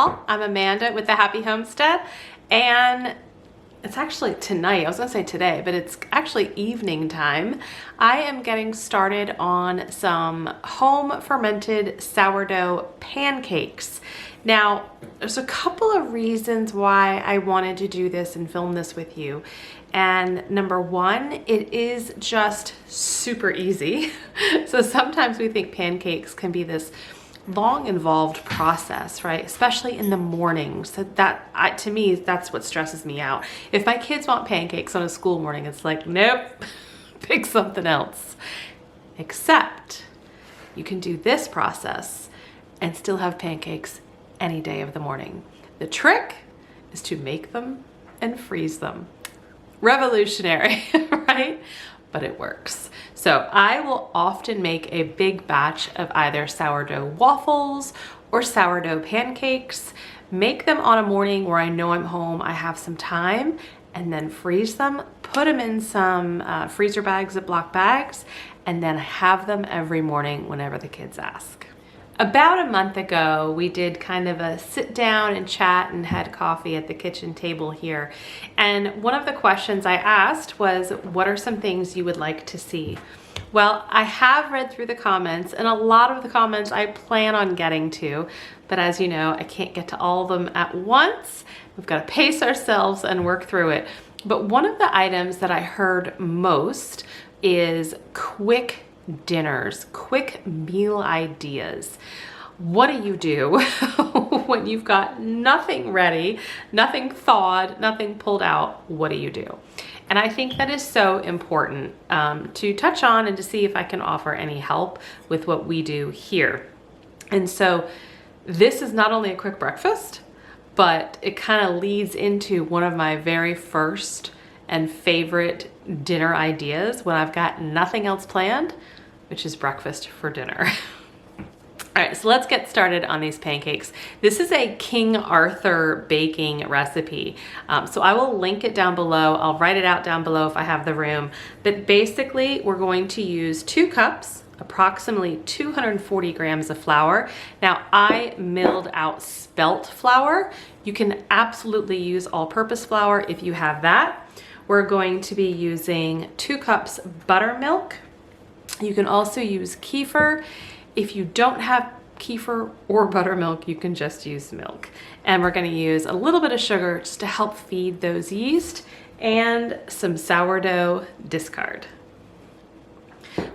all. I'm Amanda with the Happy Homestead, and it's actually tonight. I was gonna say today, but it's actually evening time. I am getting started on some home fermented sourdough pancakes. Now, there's a couple of reasons why I wanted to do this and film this with you. And number one, it is just super easy. So sometimes we think pancakes can be this long involved process, right? Especially in the morning. So to me, that's what stresses me out. If my kids want pancakes on a school morning, it's like, nope, pick something else. Except you can do this process and still have pancakes any day of the morning. The trick is to make them and freeze them. Revolutionary, right? But it works. So I will often make a big batch of either sourdough waffles or sourdough pancakes, make them on a morning where I know I'm home, I have some time, and then freeze them, put them in some freezer bags, Ziploc bags, and then have them every morning whenever the kids ask. About a month ago, we did kind of a sit down and chat and had coffee at the kitchen table here. And one of the questions I asked was, what are some things you would like to see? Well, I have read through the comments, and a lot of the comments I plan on getting to, but as you know, I can't get to all of them at once. We've got to pace ourselves and work through it. But one of the items that I heard most is quick dinners, quick meal ideas. What do you do when you've got nothing ready, nothing thawed, nothing pulled out? What do you do? And I think that is so important to touch on and to see if I can offer any help with what we do here. And so this is not only a quick breakfast, but it kind of leads into one of my very first and favorite dinner ideas when I've got nothing else planned, which is breakfast for dinner. All right, so let's get started on these pancakes. This is a King Arthur baking recipe. So I will link it down below. I'll write it out down below if I have the room. But basically, we're going to use 2 cups, approximately 240 grams of flour. Now, I milled out spelt flour. You can absolutely use all-purpose flour if you have that. We're going to be using 2 cups buttermilk. You can also use kefir. If you don't have kefir or buttermilk, you can just use milk. And we're going to use a little bit of sugar just to help feed those yeast, and some sourdough discard.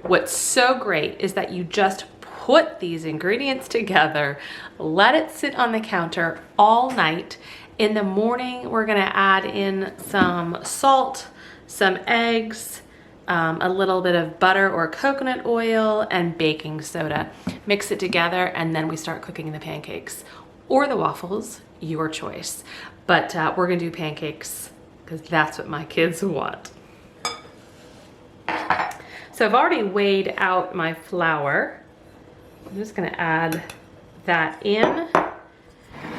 What's so great is that you just put these ingredients together, let it sit on the counter all night. In the morning, we're going to add in some salt, some eggs, a little bit of butter or coconut oil, and baking soda. Mix it together, and then we start cooking the pancakes or the waffles, your choice. But we're gonna do pancakes because that's what my kids want. So I've already weighed out my flour. I'm just gonna add that in.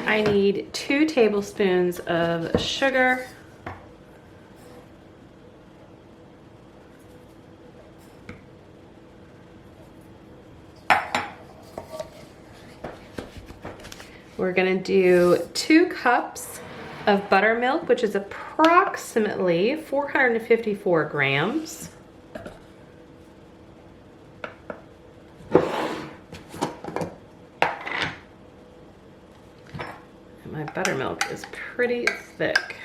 I need 2 tablespoons of sugar, we're gonna do 2 cups of buttermilk, which is approximately 454 grams. And my buttermilk is pretty thick.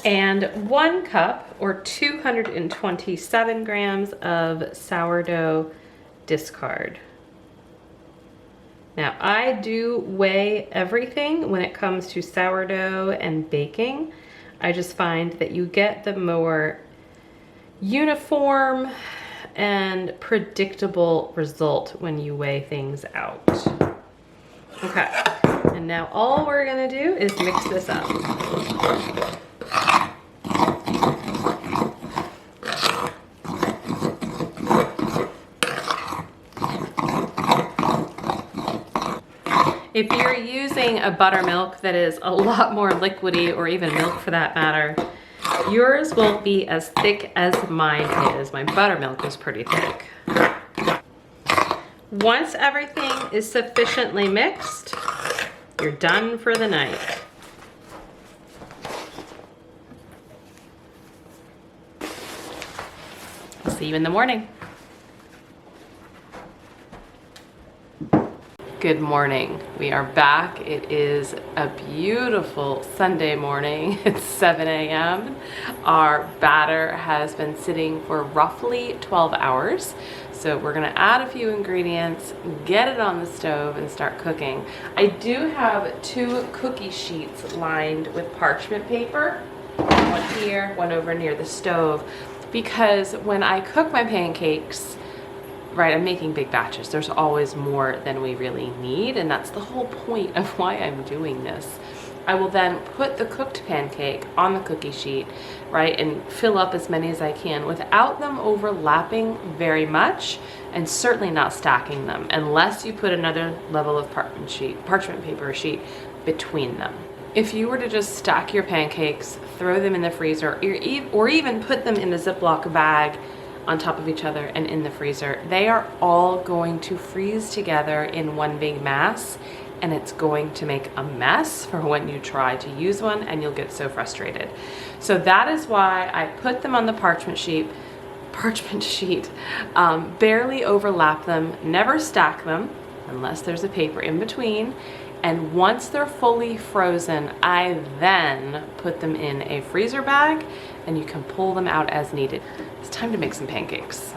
And 1 cup or 227 grams of sourdough discard. Now, I do weigh everything when it comes to sourdough and baking. I just find that you get the more uniform and predictable result when you weigh things out. Okay, and now all we're gonna do is mix this up. If you're using a buttermilk that is a lot more liquidy, or even milk for that matter, Yours won't be as thick as mine is. My buttermilk is pretty thick. Once everything is sufficiently mixed, you're done for the night. I'll see you in the morning. Good morning. We are back. It is a beautiful Sunday morning. It's 7 a.m. Our batter has been sitting for roughly 12 hours. So we're gonna add a few ingredients, get it on the stove and start cooking. I do have 2 cookie sheets lined with parchment paper, one here, one over near the stove, because when I cook my pancakes, right, I'm making big batches. There's always more than we really need, and that's the whole point of why I'm doing this. I will then put the cooked pancake on the cookie sheet, right, and fill up as many as I can without them overlapping very much, and certainly not stacking them unless you put another level of parchment paper sheet between them. If you were to just stack your pancakes, throw them in the freezer, or even put them in a Ziploc bag on top of each other and in the freezer, they are all going to freeze together in one big mass, and it's going to make a mess for when you try to use one, and you'll get so frustrated. So that is why I put them on the parchment sheet, barely overlap them, never stack them unless there's a paper in between. And once they're fully frozen, I then put them in a freezer bag, and you can pull them out as needed. It's time to make some pancakes.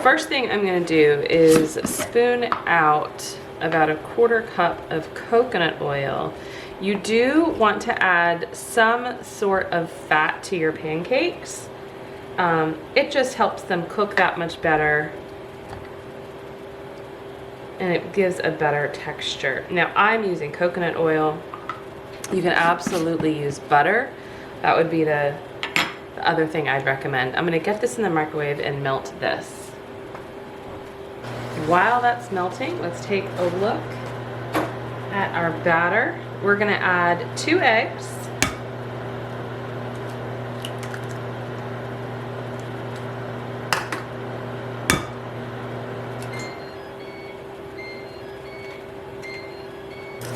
First thing I'm gonna do is spoon out about a 1/4 cup of coconut oil. You do want to add some sort of fat to your pancakes. It just helps them cook that much better, and it gives a better texture. Now I'm using coconut oil. You can absolutely use butter. That would be the other thing I'd recommend. I'm gonna get this in the microwave and melt this. While that's melting, let's take a look at our batter. We're gonna add 2 eggs.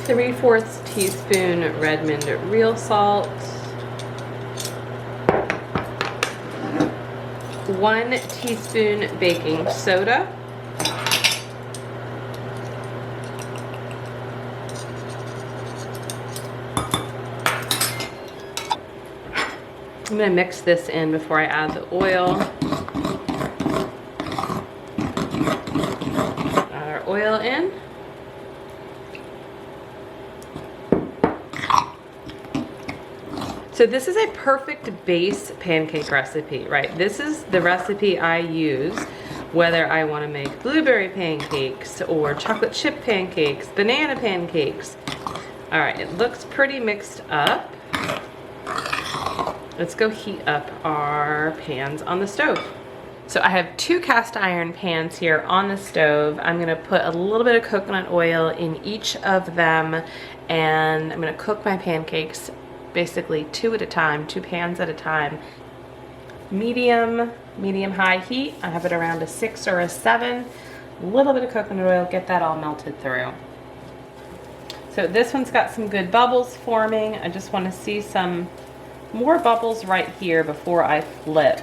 ¾ teaspoon Redmond real salt. 1 teaspoon baking soda. I'm going to mix this in before I add the oil. Add our oil in. So this is a perfect base pancake recipe, right? This is the recipe I use whether I want to make blueberry pancakes or chocolate chip pancakes, banana pancakes. All right, it looks pretty mixed up. Let's go heat up our pans on the stove. So I have 2 cast iron pans here on the stove. I'm gonna put a little bit of coconut oil in each of them, and I'm gonna cook my pancakes basically 2 at a time, 2 pans at a time. Medium high heat. I have it around a 6 or a 7. A little bit of coconut oil, get that all melted through. So this one's got some good bubbles forming. I just wanna see some more bubbles right here before I flip.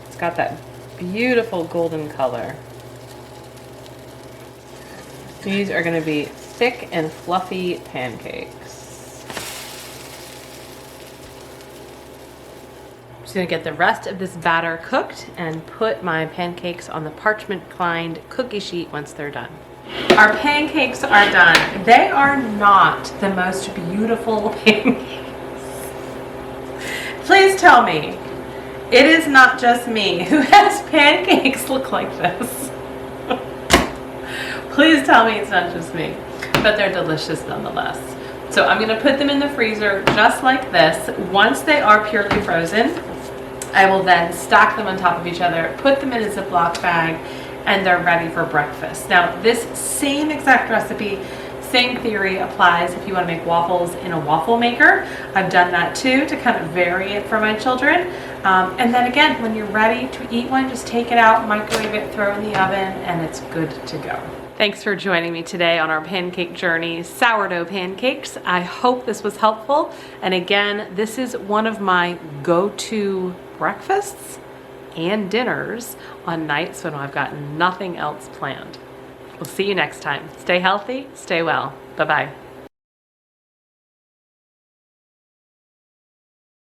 It's got that beautiful golden color. These are going to be thick and fluffy pancakes. I'm just going to get the rest of this batter cooked and put my pancakes on the parchment-lined cookie sheet once they're done. Our pancakes are done. They are not the most beautiful pancakes. Please tell me it is not just me who has pancakes look like this. Please tell me it's not just me, but they're delicious nonetheless. So I'm gonna put them in the freezer just like this. Once they are purely frozen, I will then stack them on top of each other, put them in a Ziploc bag, and they're ready for breakfast. Now, this same exact recipe, same theory applies if you want to make waffles in a waffle maker. I've done that too to kind of vary it for my children. And then again, when you're ready to eat one, just take it out, microwave it, throw it in the oven, and it's good to go. Thanks for joining me today on our pancake journey, sourdough pancakes. I hope this was helpful. And again, this is one of my go-to breakfasts and dinners on nights when I've got nothing else planned. We'll see you next time. Stay healthy, stay well. Bye-bye.